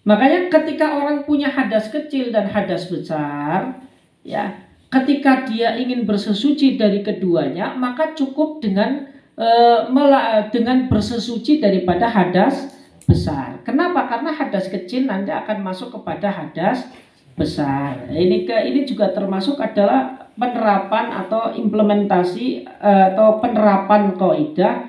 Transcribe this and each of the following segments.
Makanya ketika orang punya hadas kecil dan hadas besar, ya, ketika dia ingin bersesuci dari keduanya, maka cukup dengan bersesuci daripada hadas besar. Kenapa? Karena hadas kecil nanti akan masuk kepada hadas besar. Ini juga termasuk adalah penerapan atau implementasi atau penerapan kaidah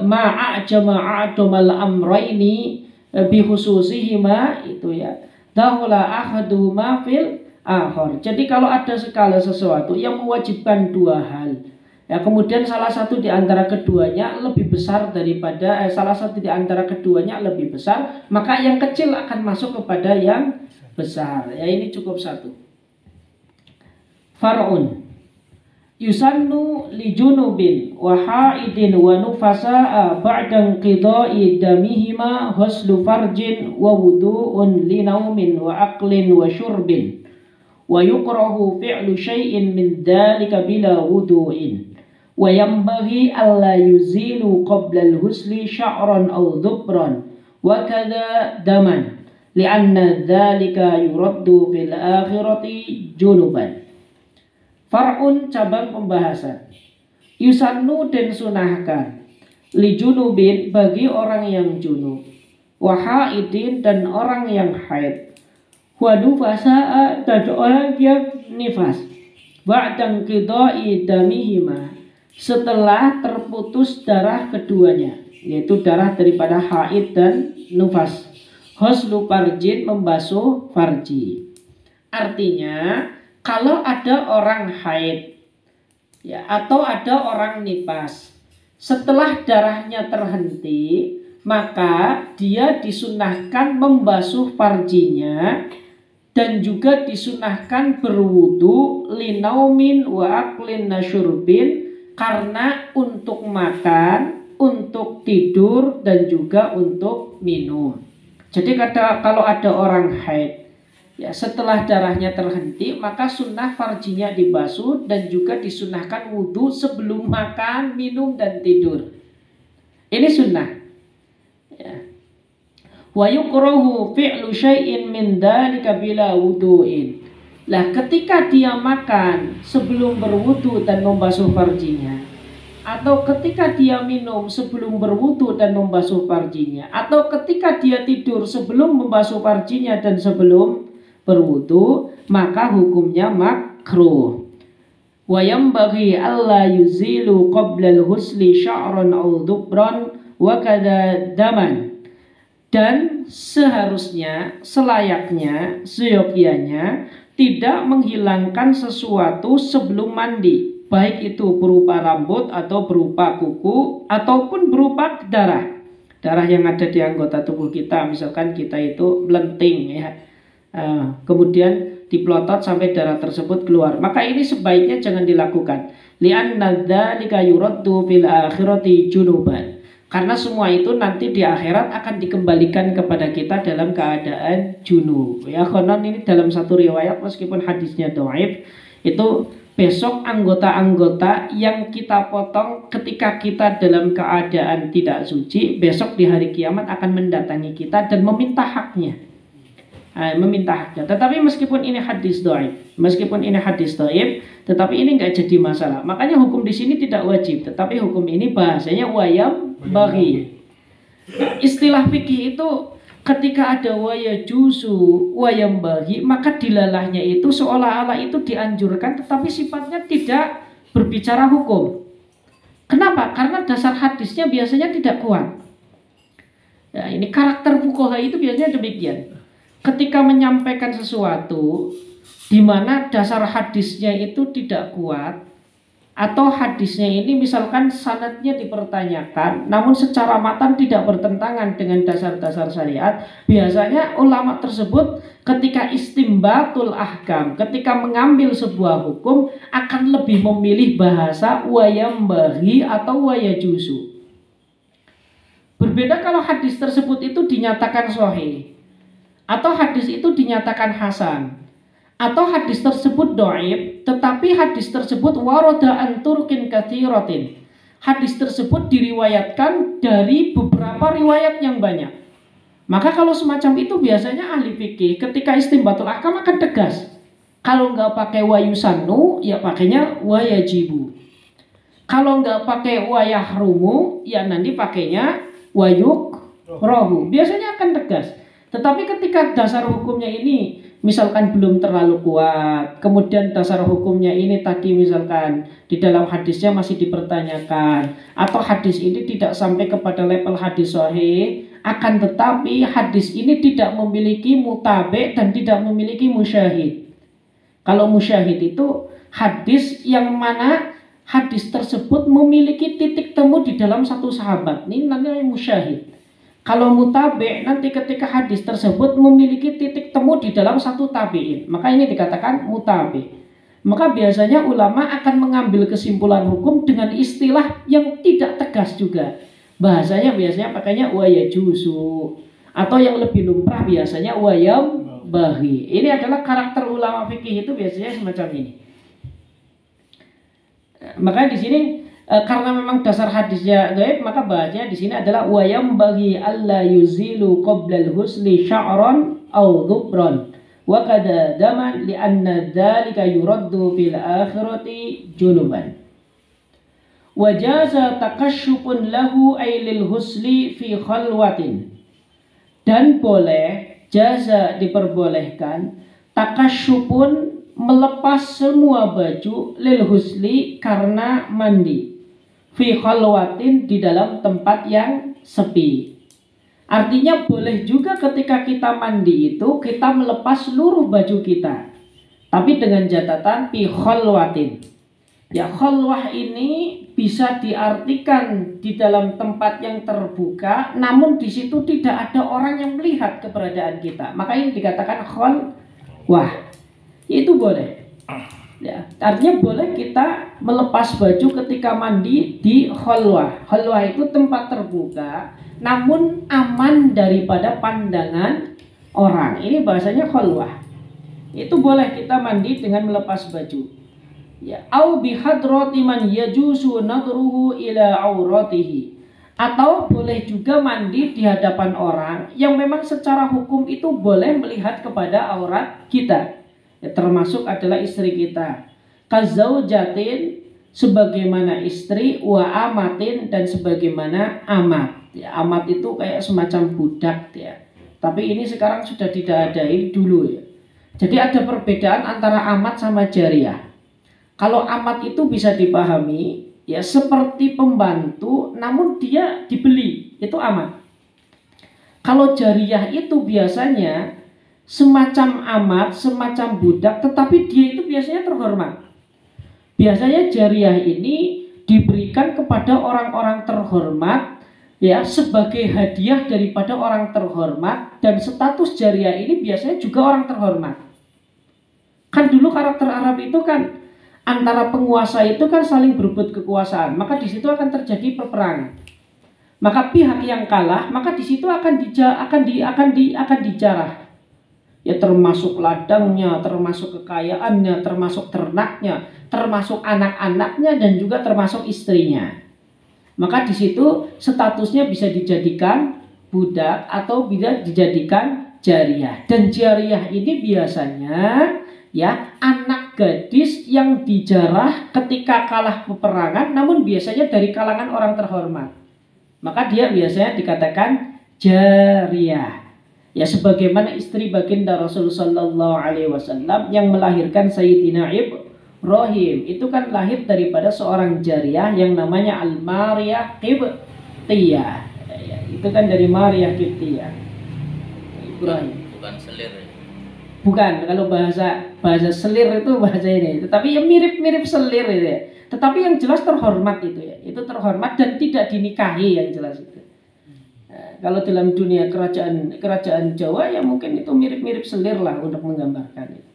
ma'ajama'adomal amraini bikhususihima itu ya. Dahula ahaduhuma fil akhar. Jadi kalau ada segala sesuatu yang mewajibkan dua hal, ya, kemudian salah satu di antara keduanya lebih besar daripada salah satu di antara keduanya lebih besar, maka yang kecil akan masuk kepada yang besar. Ya, ini cukup satu. Far'un yusannu li junubin wa haidin wa nufasa'a ba'da qida'i damihima huslu farjin wa wudu'un li naumin wa aqlin wa syurbin wa yukrahu fi'lu syai'in min dhalika bila wudu'in wa yambaghi alla yuzilu qabla al-husli sya'ran aw dhubran wa kadha daman li'anna dhalika yuraddu fil akhirati junuban. Far'un cabang pembahasan. Yusannu dan sunahkan li junubin bagi orang yang junub, wa haidin dan orang yang haid, wa nufasa'a dan orang yang nifas, ba'dan qida'i damihima setelah terputus darah keduanya, yaitu darah daripada haid dan nufas. Huslu farjin membasuh farji. Artinya kalau ada orang haid, ya, atau ada orang nifas, setelah darahnya terhenti, maka dia disunahkan membasuh farjinya dan juga disunahkan berwudu linaumin wa aklin nasyurbin, karena untuk makan, untuk tidur dan juga untuk minum. Jadi kalau ada orang haid, ya, setelah darahnya terhenti, maka sunnah farjinya dibasuh dan juga disunahkan wudhu sebelum makan, minum dan tidur. Ini sunnah. Ya. Wa yukrahu fi'lu syai'in min dzalika bila wudu'in. Lah, ketika dia makan sebelum berwudu dan membasuh farjinya, atau ketika dia minum sebelum berwudu dan membasuh farjinya, atau ketika dia tidur sebelum membasuh farjinya dan sebelum berwudu, maka hukumnya makruh. Wa yambaghi alla yuzilu qabla al-husli sya'ran aw dhubran wa kadha daman. Dan seharusnya, selayaknya, seyogyanya tidak menghilangkan sesuatu sebelum mandi, baik itu berupa rambut atau berupa kuku ataupun berupa darah. Darah yang ada di anggota tubuh kita, misalkan kita itu melenting, ya, kemudian diplotot sampai darah tersebut keluar, maka ini sebaiknya jangan dilakukan. Li'anna dzalika yuraddu fil akhirati junuban. Karena semua itu nanti di akhirat akan dikembalikan kepada kita dalam keadaan junub. Ya, konon ini dalam satu riwayat meskipun hadisnya dhaif, itu besok anggota-anggota yang kita potong ketika kita dalam keadaan tidak suci, besok di hari kiamat akan mendatangi kita dan meminta haknya. Tetapi meskipun ini hadis dhaif, tetapi ini nggak jadi masalah. Makanya hukum di sini tidak wajib, tetapi hukum ini bahasanya wayam bagi. Istilah fikih itu ketika ada wayajuzu, wayam bagi, maka dilalahnya itu seolah-olah itu dianjurkan, tetapi sifatnya tidak berbicara hukum. Kenapa? Karena dasar hadisnya biasanya tidak kuat. Ya, ini karakter fuqaha itu biasanya demikian. Ketika menyampaikan sesuatu di mana dasar hadisnya itu tidak kuat, atau hadisnya ini misalkan sanadnya dipertanyakan, namun secara matan tidak bertentangan dengan dasar-dasar syariat, biasanya ulama tersebut ketika istimbatul ahkam, ketika mengambil sebuah hukum, akan lebih memilih bahasa wayambaghi atau wayajuzu. Berbeda kalau hadis tersebut itu dinyatakan sahih, atau hadis itu dinyatakan hasan, atau hadis tersebut dhaif, tetapi hadis tersebut warada an turqin katsiratin. Hadis tersebut diriwayatkan dari beberapa riwayat yang banyak. Maka kalau semacam itu biasanya ahli fikih ketika istinbatul ahkam akan tegas. Kalau nggak pakai wa yusannu, ya pakainya wa yajibu. Kalau nggak pakai wa yahrumu, ya nanti pakainya wa yukrahu. Biasanya akan tegas. Tetapi ketika dasar hukumnya ini misalkan belum terlalu kuat, kemudian dasar hukumnya ini tadi misalkan di dalam hadisnya masih dipertanyakan, atau hadis ini tidak sampai kepada level hadis sahih, akan tetapi hadis ini tidak memiliki mutabe dan tidak memiliki musyahid. Kalau musyahid itu hadis yang mana hadis tersebut memiliki titik temu di dalam satu sahabat. Ini namanya musyahid. Kalau mutabe nanti ketika hadis tersebut memiliki titik temu di dalam satu tabi'in, maka ini dikatakan mutabe. Maka biasanya ulama akan mengambil kesimpulan hukum dengan istilah yang tidak tegas juga. Bahasanya biasanya pakainya wa yajuzu, atau yang lebih lumrah biasanya wa yambahi. Ini adalah karakter ulama fikih itu biasanya semacam ini. Maka di sini karena memang dasar hadisnya gaib, maka bahasanya di sini adalah wa yambahi alla yuzilu qabla al-husli sya'ran aw dhubran wa kada daman li anna dzalika yuraddu fil akhirati junuban. Wa jaza takashshufun lahu ay lil husli fi khalwatin. Dan boleh, jaza diperbolehkan, takashshufun melepas semua baju lil husli karena mandi, fi khalwatin di dalam tempat yang sepi. Artinya boleh juga ketika kita mandi itu kita melepas seluruh baju kita, tapi dengan catatan fi khalwatin. Ya, khalwah ini bisa diartikan di dalam tempat yang terbuka, namun di situ tidak ada orang yang melihat keberadaan kita. Maka ini dikatakan khalwah. Itu boleh. Ya, artinya boleh kita melepas baju ketika mandi di khalwah. Khalwah itu tempat terbuka, namun aman daripada pandangan orang. Ini bahasanya khalwah. Itu boleh kita mandi dengan melepas baju. Ya, au bihadrati man yajusu nadruhu ila auratihi. Atau boleh juga mandi di hadapan orang yang memang secara hukum itu boleh melihat kepada aurat kita. Ya, termasuk adalah istri kita. Kazaujatin sebagaimana istri, wa amatin dan sebagaimana amat. Ya, amat itu kayak semacam budak ya. Tapi ini sekarang sudah tidak ada, ini dulu ya. Jadi ada perbedaan antara amat sama jariyah. Kalau amat itu bisa dipahami ya seperti pembantu, namun dia dibeli, itu amat. Kalau jariyah itu biasanya semacam amat, semacam budak, tetapi dia itu biasanya terhormat. Biasanya jariyah ini diberikan kepada orang-orang terhormat ya sebagai hadiah daripada orang terhormat, dan status jariyah ini biasanya juga orang terhormat. Kan dulu karakter Arab itu kan antara penguasa itu kan saling berebut kekuasaan, maka di situ akan terjadi peperangan. Maka pihak yang kalah, maka di situ akan dijarah. Ya, termasuk ladangnya, termasuk kekayaannya, termasuk ternaknya, termasuk anak-anaknya, dan juga termasuk istrinya. Maka di situ statusnya bisa dijadikan budak atau bisa dijadikan jariyah. Dan jariyah ini biasanya ya anak gadis yang dijarah ketika kalah peperangan, namun biasanya dari kalangan orang terhormat. Maka dia biasanya dikatakan jariyah. Ya, sebagaimana istri baginda Rasulullah Sallallahu Alaihi Wasallam yang melahirkan Sayyidina Ibrahim, itu kan lahir daripada seorang jariyah yang namanya Al-Mariyah Qibtiyah. Ya, itu kan dari Mariyah Qibtiyah. Ibrahim. Bukan selir. Bukan, kalau bahasa selir itu bahasa ini, tetapi ya mirip-mirip selir itu ya. Tetapi yang jelas terhormat itu ya, itu terhormat dan tidak dinikahi yang jelas itu. Nah, kalau dalam dunia kerajaan Jawa ya mungkin itu mirip-mirip selir lah untuk menggambarkan itu.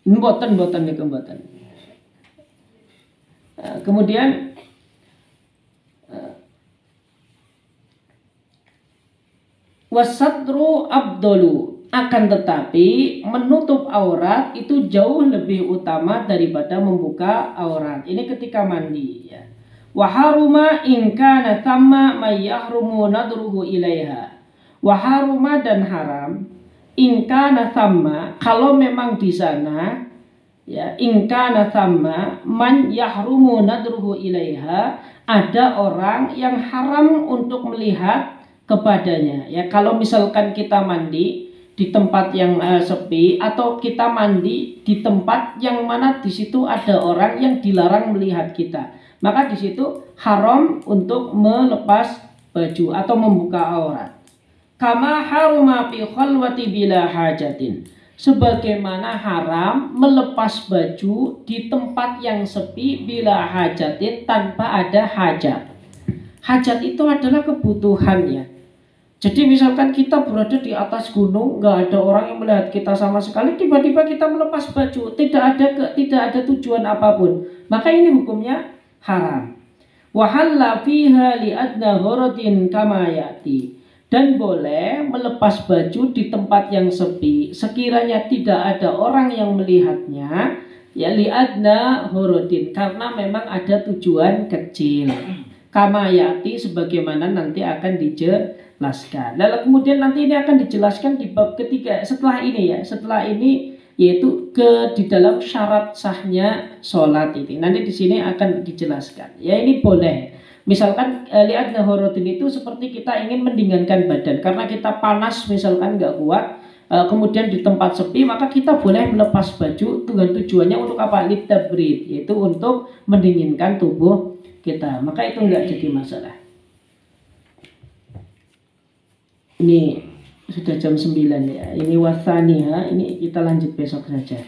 Mboten niku mboten. Kemudian wasatru abdolu, akan tetapi menutup aurat itu jauh lebih utama daripada membuka aurat. Ini ketika mandi ya. Wa haruma in kana thamma may yahrumu nadruhu ilaiha. Waharuma dan haram ingkana thamma kalau memang di sana ya ingkana thamma man yahrumu nadruhu ilaiha ada orang yang haram untuk melihat kepadanya ya kalau misalkan kita mandi di tempat yang sepi atau kita mandi di tempat yang mana di situ ada orang yang dilarang melihat kita maka di situ haram untuk melepas baju atau membuka aurat. Kama haruma fi khalwati bila hajatin. Sebagaimana haram melepas baju di tempat yang sepi bila hajatin tanpa ada hajat. Hajat itu adalah kebutuhan ya. Jadi misalkan kita berada di atas gunung, nggak ada orang yang melihat kita sama sekali, tiba-tiba kita melepas baju, tidak ada tujuan apapun, maka ini hukumnya haram. Wahalla fiha li adna gharadin kama yati. Dan boleh melepas baju di tempat yang sepi sekiranya tidak ada orang yang melihatnya ya li'adna horodin karena memang ada tujuan kecil kamayati sebagaimana nanti akan dijelaskan. Lalu kemudian nanti ini akan dijelaskan di bab ketiga setelah ini yaitu di dalam syarat sahnya sholat ini nanti di sini akan dijelaskan ya ini boleh. Misalkan li'adna horodin itu seperti kita ingin mendinginkan badan karena kita panas misalkan nggak kuat kemudian di tempat sepi maka kita boleh melepas baju dengan tujuannya untuk apa? Litabrid yaitu untuk mendinginkan tubuh kita maka itu nggak jadi masalah. Ini sudah jam 9 ya ini wasaniha ini kita lanjut besok saja.